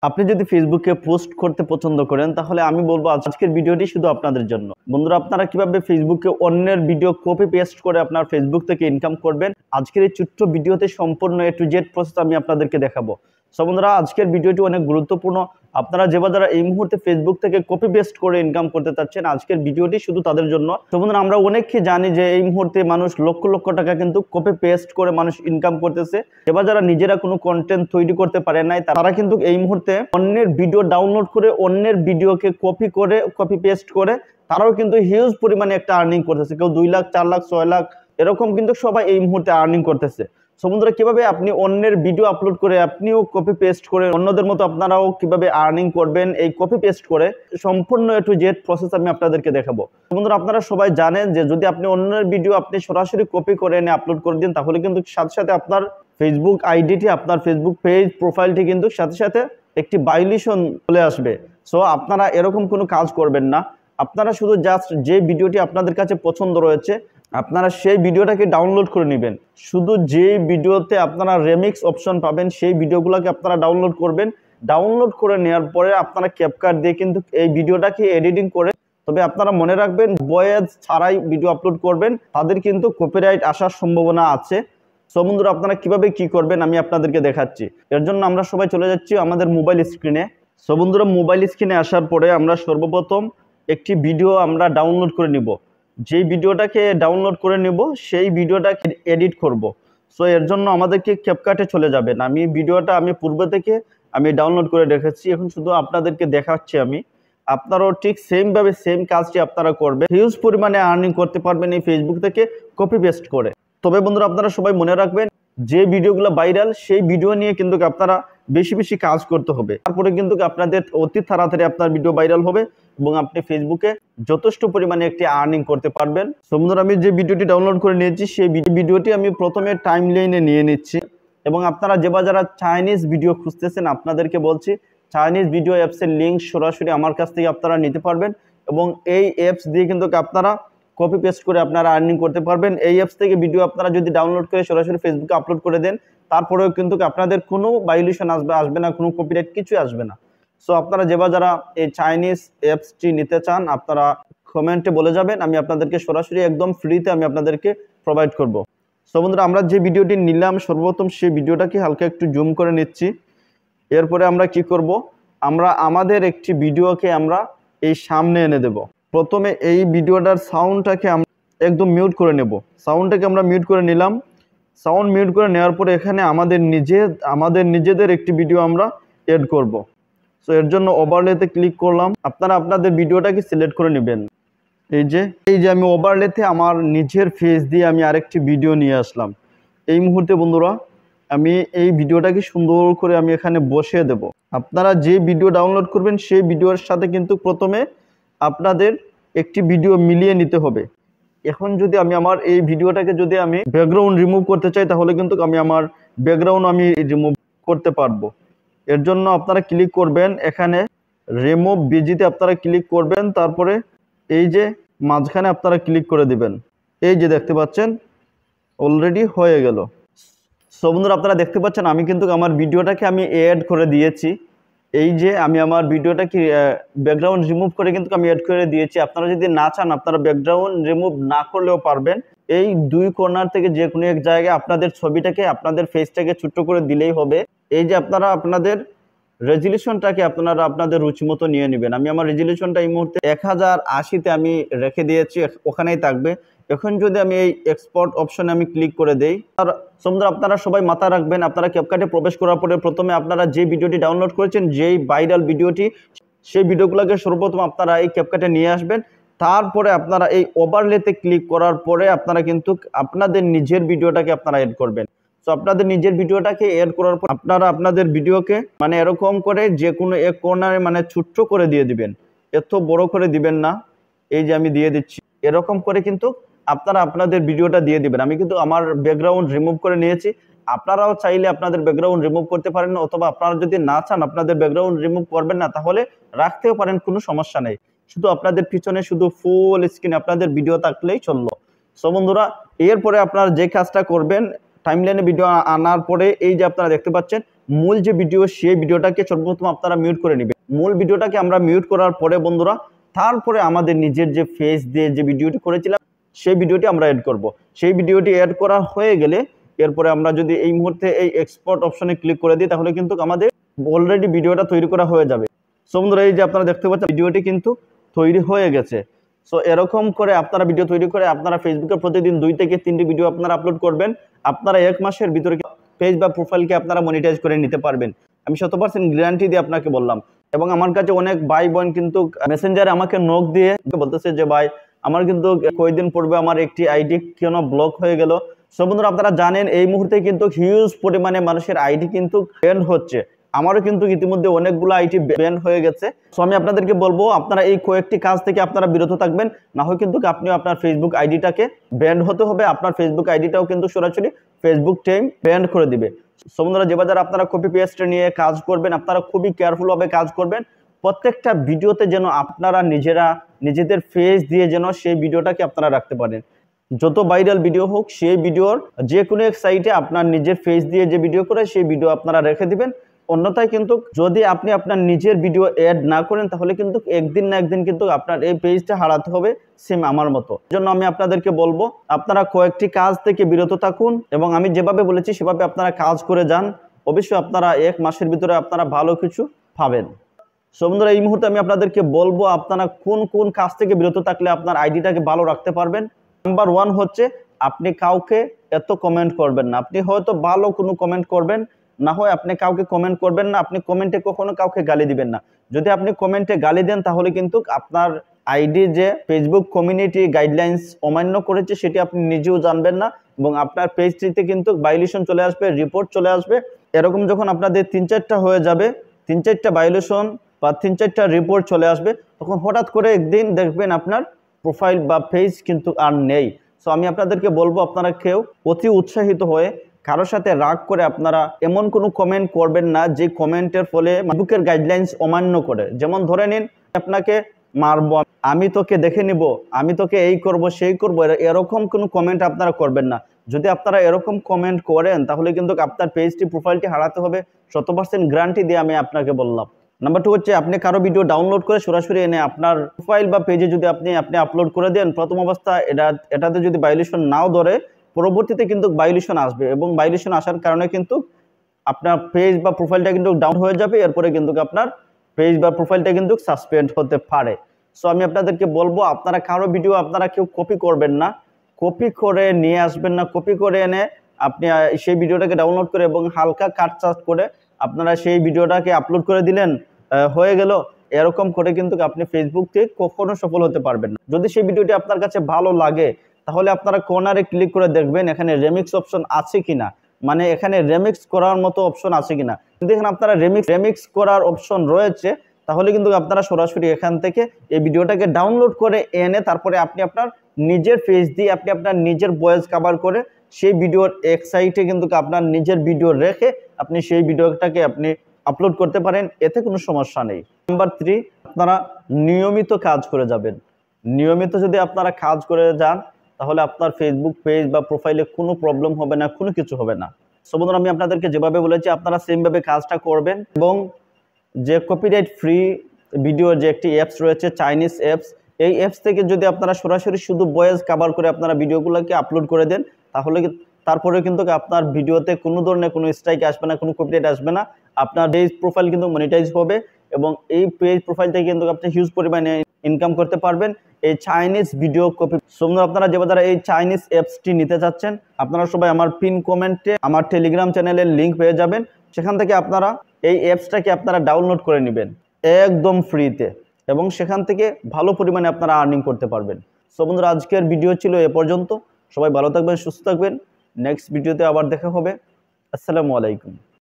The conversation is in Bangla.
আপনি যদি ফেসবুকে পোস্ট করতে পছন্দ করেন তাহলে আমি বলবো আজকের ভিডিওটি শুধু আপনাদের জন্য। বন্ধুরা, আপনারা কিভাবে ফেসবুকে অন্যের ভিডিও কপি পেস্ট করে আপনার ফেসবুক থেকে ইনকাম করবেন, আজকের এই ছোট্ট ভিডিওতে সম্পূর্ণ A to Z প্রসেস আমি আপনাদেরকে দেখাবো। সো বন্ধুরা, আজকের ভিডিওটি অনেক গুরুত্বপূর্ণ। আপনারা যারা এই মুহূর্তে ফেসবুক থেকে কপি পেস্ট করে ইনকাম করতে চাচ্ছেন, আজকের ভিডিওটি শুধু তাদের জন্য। তো বন্ধুরা, আমরা অনেককে জানি যে এই মুহূর্তে মানুষ লক্ষ লক্ষ টাকা কিন্তু কপি পেস্ট করে মানুষ ইনকাম করতেছে। যারা নিজেরা কোনো কন্টেন্ট তৈরি করতে পারে নাই, তারা কিন্তু এই মুহূর্তে অন্যের ভিডিও ডাউনলোড করে অন্যের ভিডিওকে কপি পেস্ট করে তারাও কিন্তু হিউজ পরিমাণে একটা আর্নিং করতেছে। কেউ 2 লাখ, 4 লাখ, 6 লাখ এরকম কিন্তু সবাই এই মুহূর্তে আর্নিং করতেছে। সো বন্ধুরা, কিভাবে আপনি অন্যের ভিডিও আপলোড করে আপনিও কপি পেস্ট করে অন্যদের মতো আপনারাও কিভাবে আর্নিং করবেন এই কপি পেস্ট করে, সম্পূর্ণ A to Z প্রসেস আমি আপনাদেরকে দেখাবো। বন্ধুরা, আপনারা সবাই জানেন যে যদি আপনি অন্যের ভিডিও আপনি সরাসরি কপি করে এনে আপলোড করে দিন, তাহলে কিন্তু সাথে সাথে আপনার ফেসবুক আইডিটি, আপনার ফেসবুক পেজ প্রোফাইলটি কিন্তু সাথে সাথে একটি ভায়োলেশন চলে আসবে। সো আপনারা এরকম কোনো কাজ করবেন না। আপনারা শুধু জাস্ট যে ভিডিওটি আপনাদের কাছে পছন্দ রয়েছে, আপনারা সেই ভিডিওটাকে ডাউনলোড করে নেবেন। শুধু যে ভিডিওতে আপনারা রেমিক্স অপশন পাবেন সেই ভিডিওগুলোকে আপনারা ডাউনলোড করবেন। ডাউনলোড করে নেওয়ার পরে আপনারা ক্যাপকাট দিয়ে কিন্তু এই ভিডিওটাকে এডিটিং করে, তবে আপনারা মনে রাখবেন ভয়েস ছাড়াই ভিডিও আপলোড করবেন, তাদের কিন্তু কপিরাইট আসার সম্ভাবনা আছে। সো বন্ধুরা, আপনারা কিভাবে কি করবেন আমি আপনাদেরকে দেখাচ্ছি। এর জন্য আমরা সবাই চলে যাচ্ছি আমাদের মোবাইল স্ক্রিনে। সো বন্ধুরা, মোবাইল স্ক্রিনে আসার পরে আমরা সর্বপ্রথম একটি ভিডিও আমরা ডাউনলোড করে নিব। যেই ভিডিওটাকে ডাউনলোড করে নেব সেই ভিডিওটাকে এডিট করব। সো এর জন্য আমাদেরকে ক্যাপকাটে চলে যাবেন। ভিডিওটা আমি পূর্বে থেকে ডাউনলোড করে রেখেছি, এখন শুধু আপনাদেরকে দেখাচ্ছি আমি। আপনারাও ঠিক সেমভাবে সেম কাজটি আপনারা করবেন, হিউজ পরিমাণে আর্নিং করতে পারবেন এই ফেসবুক থেকে কপি পেস্ট করে। তবে বন্ধুরা, আপনারা সবাই মনে রাখবেন যে ভিডিওগুলো ভাইরাল সেই ভিডিও নিয়ে কিন্তু আপনারা বেশি বেশি কাজ করতে হবে, তারপরে কিন্তু আপনাদের অতি তাড়াতাড়ি আপনার ভিডিও ভাইরাল হবে এবং আপনি ফেসবুকে যথেষ্ট পরিমাণে একটি আর্নিং করতে পারবেন। সো বন্ধুরা, আমি যে ভিডিওটি ডাউনলোড করে নিয়েছি সেই ভিডিওটি আমি প্রথমে টাইমলাইনে নিয়ে নিচ্ছি। এবং আপনারা যারা চাইনিজ ভিডিও খুঁজতেছেন, আপনাদেরকে বলছি চাইনিজ ভিডিও অ্যাপসের লিঙ্ক সরাসরি আমার কাছ থেকে আপনারা নিতে পারবেন এবং এই অ্যাপস দিয়ে কিন্তু আপনারা কপি পেস্ট করে আপনারা আর্নিং করতে পারবেন। এই অ্যাপস থেকে ভিডিও আপনারা যদি ডাউনলোড করে সরাসরি ফেসবুকে আপলোড করে দেন, তারপরেও কিন্তু আপনাদের কোনো ভায়োলেশন আসবে না, কোনো কপিরাইট কিছু আসবে না। সো আপনারা যারা এই চাইনিজ অ্যাপসটি নিতে চান, আপনারা কমেন্টে বলে যাবেন, আমি আপনাদেরকে সরাসরি একদম ফ্রিতে আমি আপনাদেরকে প্রোভাইড করব। সো বন্ধুরা, আমরা যে ভিডিওটি নিলাম সর্বপ্রথম সেই ভিডিওটাকে হালকা একটু জুম করে নিচ্ছি। এরপরে আমরা কি করব, আমরা আমাদের একটি ভিডিওকে আমরা এই সামনে এনে দেব। প্রথমে এই ভিডিওটার সাউন্ডটাকে আমরা একদম মিউট করে নেব। সাউন্ডটাকে আমরা মিউট করে নিলাম। সাউন্ড মিউট করে নেওয়ার পরে এখানে আমাদের নিজেদের একটি ভিডিও আমরা এড করব। সো এর জন্য ওভারলেতে ক্লিক করলাম। আপনারা আপনাদের ভিডিওটাকে সিলেক্ট করে নেবেন। এই যে আমি ওভারলেতে আমার নিজের ফেস দিয়ে আমি আরেকটি ভিডিও নিয়ে আসলাম। এই মুহূর্তে বন্ধুরা, আমি এই ভিডিওটাকে সুন্দর করে আমি এখানে বসিয়ে দেব। আপনারা যে ভিডিও ডাউনলোড করবেন সেই ভিডিওর সাথে কিন্তু প্রথমে আপনাদের একটি ভিডিও মিলিয়ে নিতে হবে। এখন যদি আমি আমার এই ভিডিওটাকে যদি আমি ব্যাকগ্রাউন্ড রিমুভ করতে চাই, তাহলে কিন্তু আমি আমার ব্যাকগ্রাউন্ড রিমুভ করতে পারবো। এর জন্য আপনারা ক্লিক করবেন এখানে রিমুভ বিজিতে আপনারা ক্লিক করবেন, তারপরে এই যে মাঝখানে আপনারা ক্লিক করে দিবেন। এই যে দেখতে পাচ্ছেন অলরেডি হয়ে গেল। সো বন্ধুরা, আপনারা দেখতে পাচ্ছেন আমি কিন্তু আমার ভিডিওটাকে আমি অ্যাড করে দিয়েছি। এই যে আমি আমার ভিডিওটাকে ব্যাকগ্রাউন্ড রিমুভ করে কিন্তু আমি অ্যাড করে দিয়েছি। আপনারা যদি না চান আপনারা ব্যাকগ্রাউন্ড রিমুভ না করলেও পারবেন। এই দুই কর্নার থেকে যে কোনো এক জায়গায় আপনাদের ছবিটাকে, আপনাদের ফেসটাকে ছোট্ট করে দিলেই হবে। এই যে আপনারা আপনাদের রেজুলেশনটাকে আপনারা আপনাদের রুচি মতো নিয়ে নেবেন। আমি আমার রেজুলেশনটা এই মুহূর্তে 1080-তে আমি রেখে দিয়েছি, ওখানেই থাকবে। এখন যদি আমি এই এক্সপোর্ট অপশনে আমি ক্লিক করে দেই, আর বন্ধুরা আপনারা সবাই মাথায় রাখবেন, আপনারা ক্যাপকাটে প্রবেশ করার পরে প্রথমে আপনারা যে ভিডিওটি ডাউনলোড করেছেন, যেই ভাইরাল ভিডিওটি, সেই ভিডিওগুলোকে সর্বপ্রথম আপনারা এই ক্যাপকাটে নিয়ে আসবেন। তারপরে আপনারা এই ওভারলেতে ক্লিক করার পরে আপনারা কিন্তু আপনাদের নিজের ভিডিওটাকে আপনারা এড করবেন। তো আপনাদের নিজের ভিডিওটাকে এড করার পর আপনারা আপনাদের ভিডিওকে এরকম করে যে কোনো এক কর্নারে ছোট্ট করে দিয়ে দিবেন, এত বড় করে দিবেন না। এই যে আমি দিয়ে দিচ্ছি, এরকম করে কিন্তু আপনারা আপনাদের ভিডিওটা দিয়ে দিবেন। আমি কিন্তু আমার ব্যাকগ্রাউন্ড রিমুভ করে নিয়েছি। আপনারাও চাইলে আপনাদের ব্যাকগ্রাউন্ড রিমুভ করতে পারেন, অথবা আপনারা যদি না চান আপনাদের ব্যাকগ্রাউন্ড রিমুভ করবেন না, তাহলে রাখতেও পারেন, কোনো সমস্যা নেই। শুধু আপনাদের পিছনে শুধু ফুল স্ক্রিন আপনাদের ভিডিও থাকলেই চললো। সো বন্ধুরা, এরপরে আপনারা যে কাজটা করবেন, টাইমলাইনে ভিডিও আনার পরে এই যে আপনারা দেখতে পাচ্ছেন মূল যে ভিডিও সেই ভিডিওটাকে সর্বপ্রথম আপনারা মিউট করে নেবেন। মূল ভিডিওটাকে আমরা মিউট করার পরে বন্ধুরা তারপরে আমাদের নিজের যে ফেস দিয়ে যে ভিডিওটি করেছিলাম সেই ভিডিওটি আমরা অ্যাড করব। সেই ভিডিওটি অ্যাড করা হয়ে গেলে এরপরে আমরা যদি এই মুহূর্তে এই এক্সপোর্ট অপশনে ক্লিক করে দিই তাহলে কিন্তু আমাদের অলরেডি ভিডিওটা তৈরি করা হয়ে যাবে। সো বন্ধুরা এই যে আপনারা দেখতে পাচ্ছেন ভিডিওটি কিন্তু তৈরি হয়ে গেছে। সো এরকম করে আপনারা ভিডিও তৈরি করে আপনারা ফেসবুকে প্রতিদিন 2 থেকে 3টি ভিডিও আপনারা আপলোড করবেন। আপনারা 1 মাসের ভিতরে পেজ বা প্রোফাইলকে আপনারা মনিটাইজ করে নিতে পারবেন। আমি 100% গ্যারান্টি দিয়ে আপনাকে বললাম। এবং আমার কাছে অনেক ভাই বোন কিন্তু মেসেঞ্জারে আমাকে নক দিয়ে বলতেছে যে ভাই আমার কিন্তু কয়েকদিন পূর্বে আমার একটি আইডি কেন ব্লক হয়ে গেল। সো বন্ধুরা আপনারা জানেন এই মুহূর্তে কিন্তু হিউজ পরিমাণে মানুষের আইডি কিন্তু ব্যান হচ্ছে। আমারও কিন্তু ইতিমধ্যে অনেকগুলো আইডি ব্যান হয়ে গেছে। সো আমি আপনাদেরকে বলবো আপনারা এই কয়েকটি কাজ থেকে আপনারা বিরত থাকবেন, না হয় কিন্তু আপনিও আপনার ফেসবুক আইডিটাকে ব্যান হতে হবে। আপনার ফেসবুক আইডিটাও কিন্তু সরাসরি ফেসবুক টিম ব্যান করে দিবে। সো বন্ধুরা যে বাজার আপনারা কপি পেস্ট নিয়ে কাজ করবেন আপনারা খুবই কেয়ারফুল ভাবে কাজ করবেন। প্রত্যেকটা ভিডিওতে যেন আপনারা নিজেদের ফেস দিয়ে যেন সেই ভিডিওটাকে আপনারা রাখতে পারেন। যত ভাইরাল ভিডিও হোক সেই ভিডিওর যে কোনো এক সাইটে আপনার নিজের ফেস দিয়ে যে ভিডিও করে সেই ভিডিও আপনারা রেখে দিবেন। অন্যথায় কিন্তু যদি আপনি আপনার নিজের ভিডিও অ্যাড না করেন তাহলে কিন্তু একদিন না একদিন কিন্তু আপনার এই পেজটা হারাতে হবে, সেম আমার মতো। জন্য আমি আপনাদেরকে বলবো আপনারা কয়েকটি কাজ থেকে বিরত থাকুন এবং আমি যেভাবে বলেছি সেভাবে আপনারা কাজ করে যান। অবশ্যই আপনারা 1 মাসের ভিতরে আপনারা ভালো কিছু পাবেন। সো বন্ধুরা এই মুহূর্তে আমি আপনাদেরকে বলবো আপনারা কোন কোন কাজ থেকে বিরত থাকলে আপনার আইডিটাকে ভালো রাখতে পারবেন। নাম্বার 1 হচ্ছে আপনি কাউকে এত কমেন্ট করবেন না। আপনি হয়তো ভালো কোনো কমেন্ট করবেন, না হয় আপনি কাউকে কমেন্ট করবেন না। আপনি কমেন্টে কখনো কাউকে গালি দিবেন না। যদি আপনি কমেন্টে গালি দেন তাহলে কিন্তু আপনার আইডি যে ফেসবুক কমিউনিটি গাইডলাইন্স অমান্য করেছে সেটি আপনি নিজেও জানবেন না এবং আপনার পেজটিতে কিন্তু ভায়োলেশন চলে আসবে, রিপোর্ট চলে আসবে। এরকম যখন আপনাদের 3-4টা হয়ে যাবে, 3-4টা ভায়োলেশন বা 3-4টা রিপোর্ট চলে আসবে, তখন হঠাৎ করে একদিন দেখবেন আপনার প্রোফাইল বা পেজ কিন্তু আর নেই। সো আমি আপনাদেরকে বলবো আপনারা কেউ অতি উৎসাহিত হয়ে কারোর সাথে রাগ করে আপনারা এমন কোনো কমেন্ট করবেন না যে কমেন্টের ফলে ফেসবুকের গাইডলাইন্স অমান্য করে। যেমন ধরে নিন আপনাকে মারবো, আমি তোকে দেখে নিব, আমি তোকে এই করব সেই করব, এরকম কোনো কমেন্ট আপনারা করবেন না। যদি আপনারা এরকম কমেন্ট করেন তাহলে কিন্তু আপনার পেজটি প্রোফাইলটি হারাতে হবে, 100% গ্যারান্টি দিয়ে আমি আপনাকে বললাম। নাম্বার 2 হচ্ছে আপনি কারো ভিডিও ডাউনলোড করে সরাসরি এনে আপনার প্রোফাইল বা পেজে যদি আপনি আপলোড করে দেন, প্রথম অবস্থা এটাতে যদি ভায়োলেশন নাও ধরে পরবর্তীতে কিন্তু ভায়োলেশন আসবে এবং ভায়োলেশন আসার কারণে কিন্তু আপনার পেজ বা প্রোফাইলটা কিন্তু ডাউন হয়ে যাবে। এরপরে কিন্তু আপনার পেজ বা প্রোফাইলটা কিন্তু সাসপেন্ড হতে পারে। সো আমি আপনাদেরকে বলবো আপনারা কারো ভিডিও আপনারা কেউ কপি করবেন না, কপি করে নিয়ে আসবেন না। কপি করে এনে আপনি সেই ভিডিওটাকে ডাউনলোড করে এবং হালকা কাটছাট করে আপনারা সেই ভিডিওটাকে আপলোড করে দিলেন, হয়ে গেল। এরকম করে কিন্তু আপনি ফেসবুকে কখনো সফল হতে পারবেন না। যদি সেই ভিডিওটি আপনার কাছে ভালো লাগে তাহলে আপনারা কর্নারে ক্লিক করে দেখবেন এখানে রেমিক্স অপশন আছে কিনা, মানে এখানে রেমিক্স করার মতো অপশন আছে কিনা। যদি এখানে আপনারা রেমিক্স করার অপশন রয়েছে তাহলে কিন্তু আপনারা সরাসরি এখান থেকে এই ভিডিওটাকে ডাউনলোড করে এনে তারপরে আপনি আপনার নিজের ফেস দিয়ে আপনি আপনার নিজের ভয়েস কভার করে সেই ভিডিওর এক সাইডে কিন্তু আপনার নিজের ভিডিও রেখে আপনি সেই ভিডিওটাকে আপনি আপলোড করতে পারেন, এতে কোনো সমস্যা নেই। নাম্বার 3 আপনারা নিয়মিত কাজ করে যাবেন। নিয়মিত যদি আপনারা কাজ করে যান তাহলে আপনার ফেসবুক পেজ বা প্রোফাইলে কোনো প্রবলেম হবে না, কোনো কিছু হবে না। সো বন্ধুরা আমি আপনাদেরকে যেভাবে বলেছি আপনারা সেমভাবে কাজটা করবেন এবং যে কপিরাইট ফ্রি ভিডিওর যে একটি অ্যাপস রয়েছে চাইনিজ অ্যাপস, এই অ্যাপস থেকে যদি আপনারা সরাসরি শুধু ভয়েস কভার করে আপনারা ভিডিওগুলোকে আপলোড করে দেন তাহলে তারপরে কিন্তু আপনার ভিডিওতে কোনো ধরনের কোনো স্ট্রাইক আসবে না, কোনো কপিরাইট আসবে না। আপনার পেজ প্রোফাইল কিন্তু মনিটাইজ হবে এবং এই পেজ প্রোফাইল থেকে কিন্তু আপনি হিউজ পরিমাণে ইনকাম করতে পারবেন এই চাইনিজ ভিডিও কপি। সুন্দর আপনারা যারা এই চাইনিজ অ্যাপসটি নিতে চাচ্ছেন আপনারা সবাই আমার পিন কমেন্টে আমার টেলিগ্রাম চ্যানেলের লিঙ্ক পেয়ে যাবেন। সেখান থেকে আপনারা এই অ্যাপসটাকে আপনারা ডাউনলোড করে নেবেন একদম ফ্রিতে এবং সেখান থেকে ভালো পরিমাণে আপনারা আর্নিং করতে পারবেন। সো বন্ধুরা আজকের ভিডিও ছিল এ পর্যন্ত। সবাই ভালো থাকবেন, সুস্থ থাকবেন। নেক্সট ভিডিওতে আবার দেখা হবে। আসসালামু আলাইকুম।